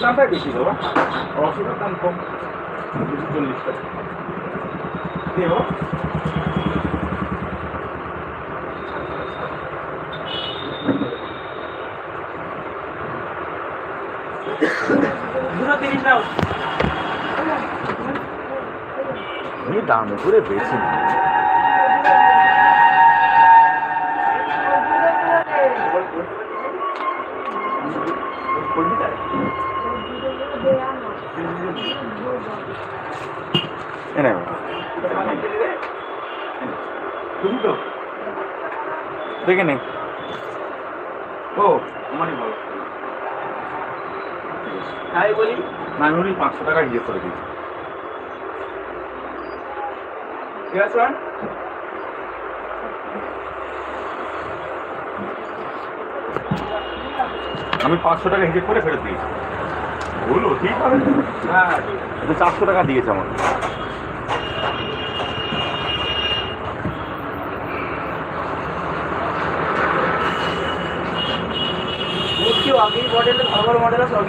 দামটা বেশি দেবো, 80টার দাম কম, 240 টাকা দেবো। দাম করে বেশি দেখে নে। ও আমারই বলো, তাই বলি না, আমি 500 টাকা ইয়ে করে দিচ্ছি। ঠিক আছে, আমি 500 টাকা হিসেব করে ফেরত দিয়েছি। বলো ঠিক আছে, হ্যাঁ 400 টাকা দিয়েছে আমার।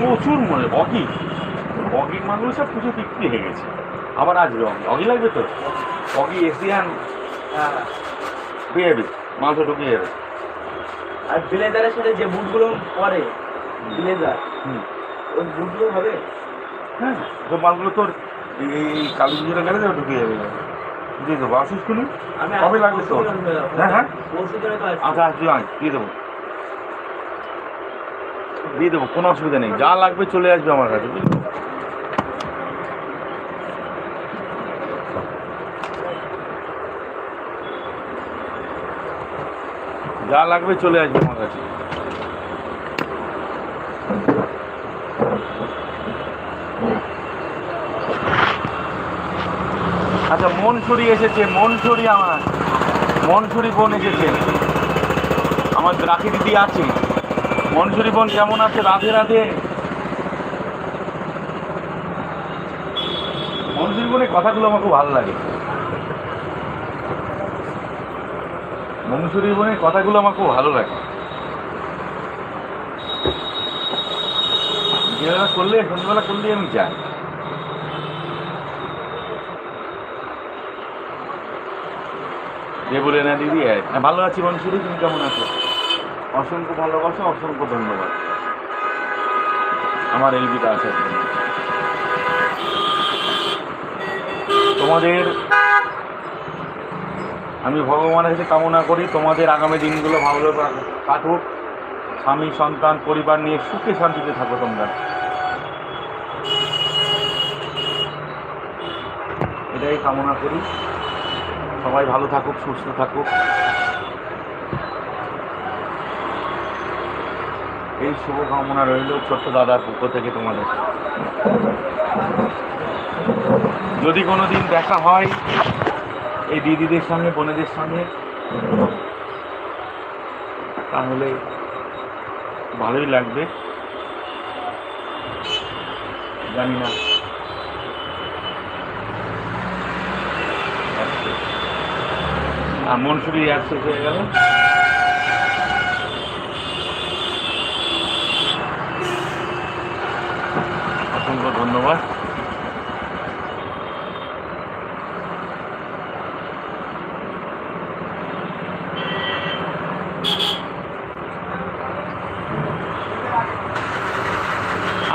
প্রচুর মনে অগি অগি মালগুলো সব প্রচুর বিক্রি হয়ে গেছে। আবার আসবে অগি লাগবে তো, অগি এশিয়ান পেয়ে যাবে, মাল তো ঢুকে যাবে। আর ব্লেজারের সাথে যে বুটগুলো পরে ব্লেজার, ওই বুটগুলো হবে। হ্যাঁ তো মালগুলো তোর এই কালী পুজোটা গেলে ঢুকে যাবে, দিয়ে দেবো। আসিস তুমি, কবে লাগবে তো? হ্যাঁ হ্যাঁ আচ্ছা আসবি, দিয়ে দেবো দিয়ে দেবো, কোনো অসুবিধা নেই। যা লাগবে চলে আসবে আমার কাছে, বুঝলি? যা লাগবে চলে আসবে আমার কাছে। আচ্ছা মনসুরি এসেছে, মনসুরি আমার মনসুরি বোন এসেছে, আমার রাখি দিদি আছে। মনসুরি বোন কেমন আছে? রাধে রাধে। মনসুরি বোনের কথাগুলো আমার খুব ভালো লাগে, মনসুরি বোনের কথাগুলো আমার খুব ভালো লাগে। বিকেলবেলা করলে, সন্ধ্যেবেলা করলে আমি যাই। যে বলে না দিদি, হ্যাঁ ভালো আছি মনসুরি, তুমি কেমন আছো? অসংখ্য ভালোবাসা, অসংখ্য ধন্যবাদ। আমার এলবিটা আছে তোমাদের। আমি ভগবানের কাছে কামনা করি তোমাদের আগামী দিনগুলো ভালো কাটুক, স্বামী সন্তান পরিবার নিয়ে সুখে শান্তিতে থাকো তোমরা, এটাই কামনা করি। সবাই ভালো থাকুক, সুস্থ থাকুক, এই শুভকামনা রইল ছোট্ট দাদার পক্ষ থেকে তোমাদের। যদি কোনো দিন দেখা হয় এই দিদিদের সঙ্গে, বোনেদের সঙ্গে, তাহলে ভালোই লাগবে। জানি না মনসুরি আর শেষ হয়ে গেল। অসংখ্য ধন্যবাদ।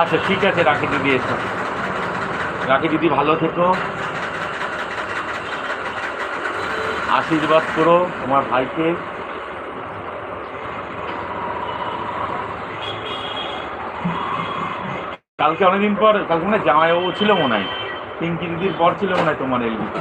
আচ্ছা ঠিক আছে, রাখি দিদি, এসো। রাখি দিদি, ভালো থেকো, আশীর্বাদ করো তোমার ভাইকে। কালকে অনেকদিন পর, কালকে মনে হয় জামাইবাবু ছিল, মনে হয় পিঙ্কি দিদির পর ছিল মনে হয় তোমার এলবিতে।